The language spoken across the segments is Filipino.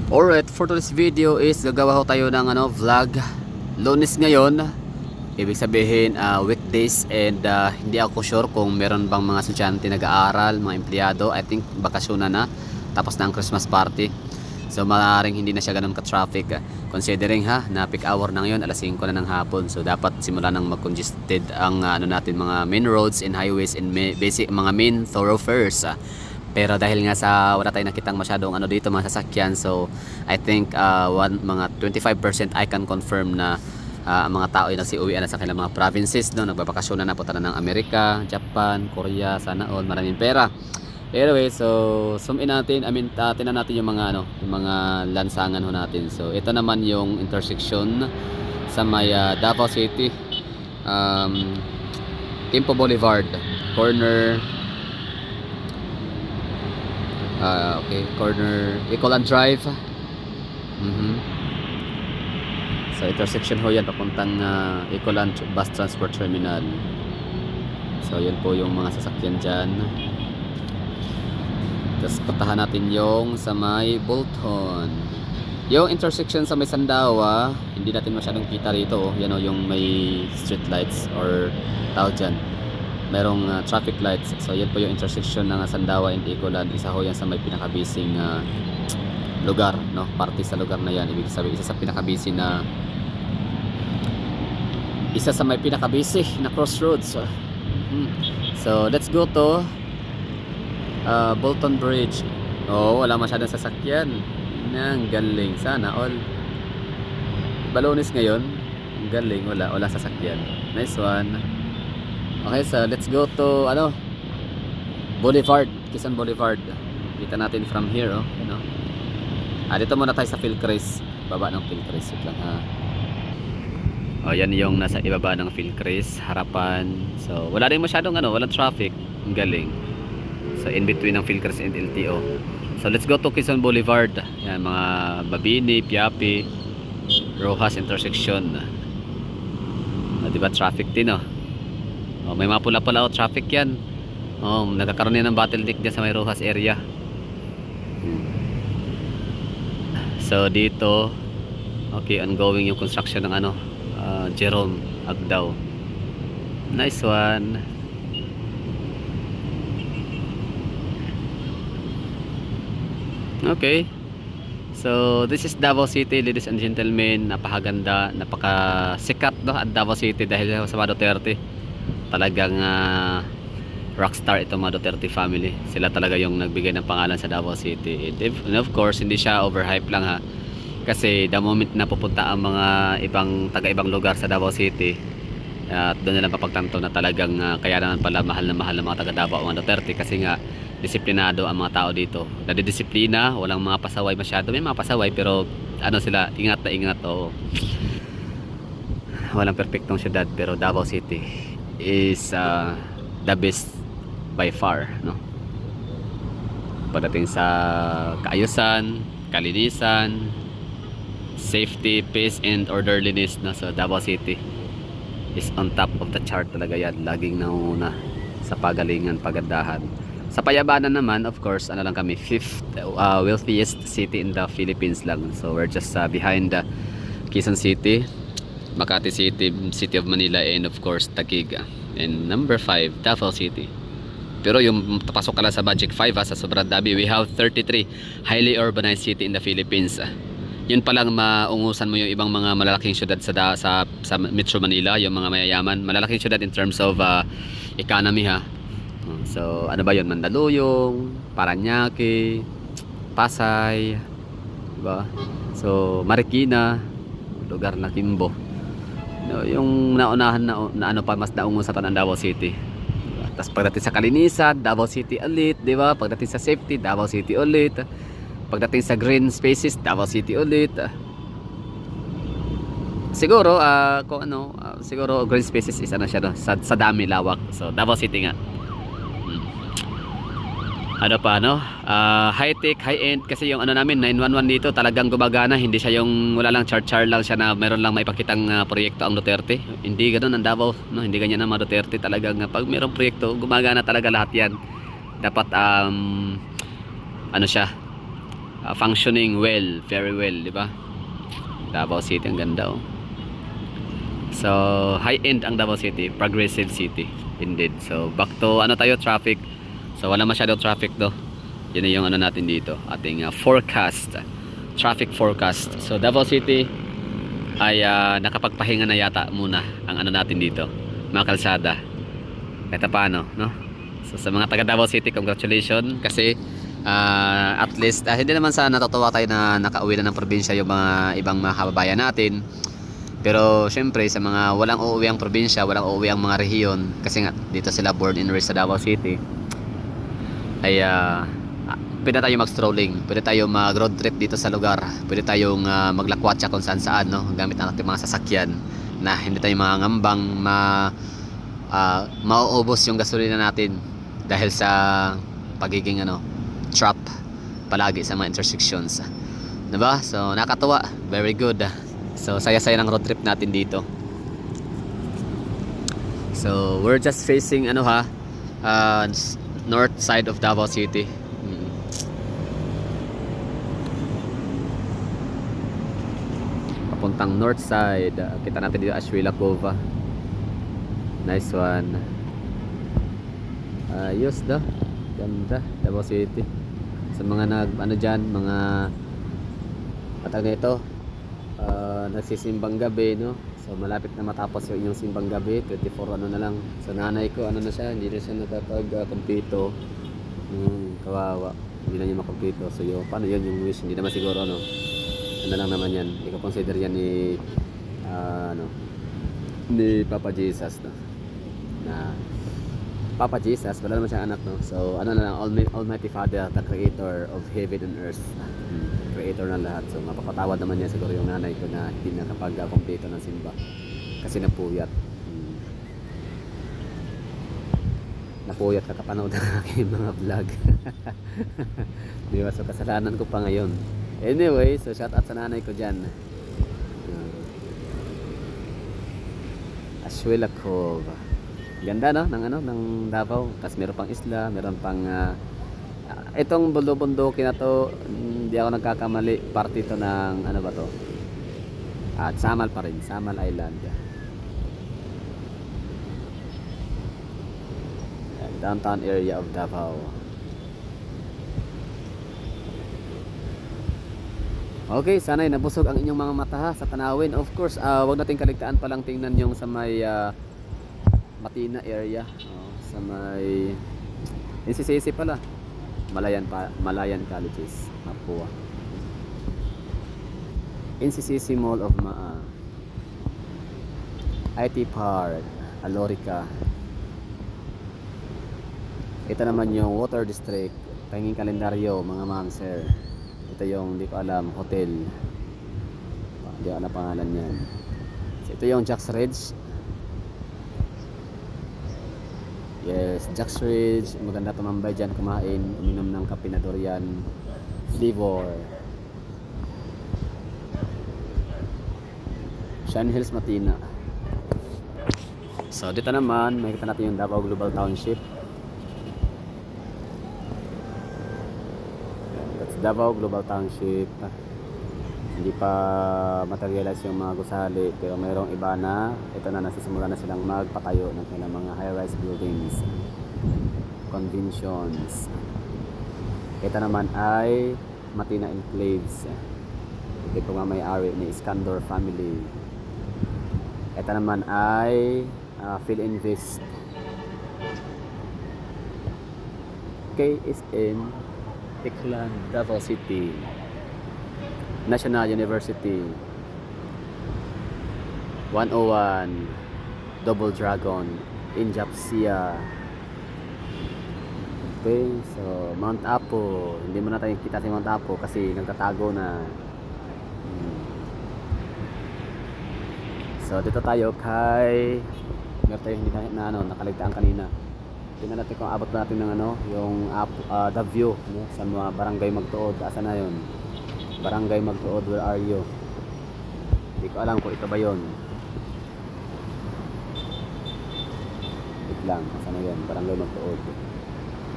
Alright, for today's video is gagawa ko tayo ng vlog. Lunes ngayon, ibig sabihin weekdays, and hindi ako sure kung meron bang mga estudyante nag-aaral, mga empleyado. I think bakasyon na, tapos na ang Christmas party. So maaaring hindi na siya ganun ka-traffic, considering na peak hour na ngayon, alas 5 na ng hapon. So dapat simula nang mag-congested ang natin, mga main roads and highways and basic mga main thoroughfares. Pero dahil nga sa wala tayong nakitang masyadong dito mga sasakyan, so I think mga 25% I can confirm na ang mga tao ay nagsiuwi na sa kanilang mga provinces, no? Nagbabakasyon na, punta na ng Amerika, Japan, Korea, sana all, maraming pera. Anyway, so zoom in natin, tingnan natin yung mga yung mga lansangan ho natin. So ito naman yung intersection sa may Davao City, Quimpo Boulevard, corner corner Ecoland Drive. So intersection ho yan, papuntang Ecoland Bus Transport Terminal. So yan po yung mga sasakyan dyan. Tapos puntahan natin yung sa may Bolton. Yung intersection sa may Sandawa, hindi natin masyadong kita rito. Yan o, yung may street lights or tawag dyan, merong traffic lights. So yan po yung intersection ng Sandawa and Ecoland. Isa ho yan sa may pinakabising lugar, no? Parte sa lugar na yan. Ibig sabihin, isa sa may pinakabisi na crossroads. So let's go to Bolton Bridge. Wala masyadong sasakyan. Ang galing, sana all. Balones ngayon, ang galing, wala sasakyan. Nice one. Okay, so let's go to Boulevard, Quezon Boulevard. Kita natin from here, dito muna tayo sa Philcris. Baba ng Philcris, wait lang yan yung nasa ibaba ng Philcris, harapan. So wala rin masyadong walang traffic. Ang galing. So in between ng Philcris and LTO. So let's go to Quezon Boulevard. Yan, mga Babini, Piapi, Rojas intersection. Diba traffic din, may mga pula-pula traffic yan. Nagkakaroon yan ng bottleneck dyan sa may Rojas area. So dito, ongoing yung construction ng Jerome Agdao. Nice one. Okay, so this is Davao City, ladies and gentlemen. Napakaganda, napakasikat at Davao City dahil sa mga Duterte. Talagang rockstar itong mga Duterte family. Sila talaga yung nagbigay ng pangalan sa Davao City. And of course, hindi siya overhype lang kasi the moment na pupunta ang mga taga-ibang lugar sa Davao City, at doon na lang papagtanto na talagang kaya naman pala mahal na mga taga Davao, mga Duterte, kasi nga disiplinado ang mga tao dito. Nadidisiplina, walang mga pasaway masyado. May mga pasaway pero sila, ingat na ingat. Walang perfectong syudad, pero Davao City is the best by far, pagdating sa kaayusan, kalinisan, safety, peace and orderliness, so Davao City is on top of the chart talaga yan. Laging nauna sa pagalingan, pagandahan. Sa payabanan naman, of course, lang kami, 5th wealthiest city in the Philippines lang. So we're just behind Quezon City, Makati City, City of Manila, and of course Taguig. And number 5, Davao City. Pero yung pasok ka lang sa Magic 5 sa sobrang dami, we have 33 highly urbanized city in the Philippines. Yun pa lang maungusan mo yung ibang mga malalaking syudad sa Metro Manila, yung mga mayayaman, malalaking syudad in terms of economy. So ano ba yun? Mandaluyong, Paranaque, Pasay, diba? So Marikina, lugar na Kimbo, yung naunahan na pa mas naungusan ng Davao City. Diba? Tapos pagdating sa kalinisan, Davao City ulit, diba? Pagdating sa safety, Davao City ulit. Pagdating sa green spaces, Davao City ulit. Siguro siguro green spaces is siya sa dami, lawak. So Davao City nga. High tech, high end, kasi yung namin 911 dito talagang gumagana. Hindi siya yung wala lang char lang siya na meron lang maipakitang proyekto ang Duterte. Hindi ganoon ang Davao, hindi ganyan ang mga Duterte. Talagang pag merong proyekto, gumagana talaga lahat yan. Dapat siya functioning well, very well, di ba? Davao City, ang ganda oh. So, high-end ang Davao City, progressive city, indeed. So, back to ano tayo, traffic. So, wala masyadong traffic do. Yun na yung ano natin dito, ating forecast, traffic forecast. So, Davao City ay nakapagpahinga na yata muna ang ano natin dito, mga kalsada. Kahit paano, no? So, sa mga taga Davao City, congratulations kasi at least hindi naman sa natutuwa tayo na nakauwi na ng probinsya yung mga ibang mga kababayan natin. Pero syempre sa mga walang uuwi ang probinsya, walang uuwi ang mga rehiyon kasi nga dito sila born and raised sa Davao City, ay pwede tayo mag-strolling, pwede tayo mag-road trip dito sa lugar, pwede tayong maglakwatsa kung saan saan, no? Gamit ang ating mga sasakyan na hindi tayo mangangambang mauubos yung gasolina natin dahil sa pagiging trap palagi sa mga intersections, diba? So nakakatuwa, very good. So saya-saya ng road trip natin dito. So we're just facing north side of Davao City. Papuntang north side. Kita natin dito Ashwila Cova. Nice one. Ayos daw. Ganda Davao City. Sa mga dyan, mga patag na ito, nagsisimbang gabi, no? So malapit na matapos yung inyong simbang gabi, 24 na lang. So nanay ko na siya, hindi na siya nakapag-kumpito. Kawawa, hindi na niya makumpito. So paano yun yung wish? Hindi naman siguro ano lang naman yan, i-consider yan ni ni Papa Jesus, no? Na Papa Jesus, wala naman siyang anak, no? So na lang, Almighty Father, the creator of heaven and earth, creator ng lahat. So mapapatawad naman niya siguro yung nanay ko na hindi nakapag-kumpleto ng simba kasi napuyat. Napuyat kakapanood ng aking mga vlog. Di ba? So kasalanan ko pa ngayon. Anyway, so shout out sa nanay ko dyan. Ashwila Cove. Ganda, no? Ng Davao. Tapos meron pang isla, meron pang itong bundok-bundokin na to, hindi ako nagkakamali, parte ito ng ano ba to? At Samal pa rin, Samal Island. Downtown area of Davao. Okay, sana'y nabusog ang inyong mga mata sa tanawin. Of course, wag nating kaligtaan pa lang tingnan yung sa may Matina area, sa may NCCC pala, Malayan Colleges, Mapua. NCCC Mall of Maa, IT Park, Alorica. Ito naman yung Water District, pahinging kalendaryo mga ma'am sir. Ito yung hindi ko alam, hotel, hindi ko alam pangalan yan. So, ito yung Jack's Ridge. Yes, Jack's Ridge, maganda tumambay dyan, kumain, uminom ng kape na durian flavor. Shine Hills, Matina. So dito naman makikita natin yung Davao Global Township. That's Davao Global Township. Hindi pa materialize yung mga gusali, pero mayroong iba na ito na nasisimula na silang magpatayo ng kanilang mga high-rise buildings, conventions. Ito naman ay Matina Enclaves. Ito po nga may-ari ni Iskandar family. Ito naman ay Philinvest. KSN Tiklan, Davao City. National University, 101, Double Dragon, Injapsia. Okay, so Mount Apo, hindi mo na tayo kita si Mount Apo kasi nagtatago na. So dito tayo kay meron tayo hindi na nakaligtaan kanina. Tingnan natin kung abot natin ng yung the view, sa mga barangay Magtuod. Asa na yun? Barangay Magtuod, where are you? Hindi ko alam kung ito ba yun. Wait lang, asa na yun? Barangay Magtuod.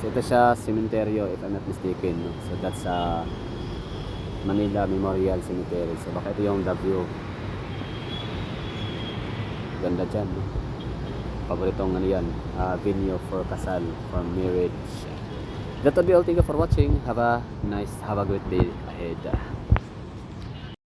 So ito siya, cementerio if I'm not mistaken, no? So that's Manila Memorial Cemetery. So baka ito yung the view. Ganda dyan, no? Paboritong ano yan, venue for kasal, for marriage. That will be all. Thank you for watching. Have a great day ahead.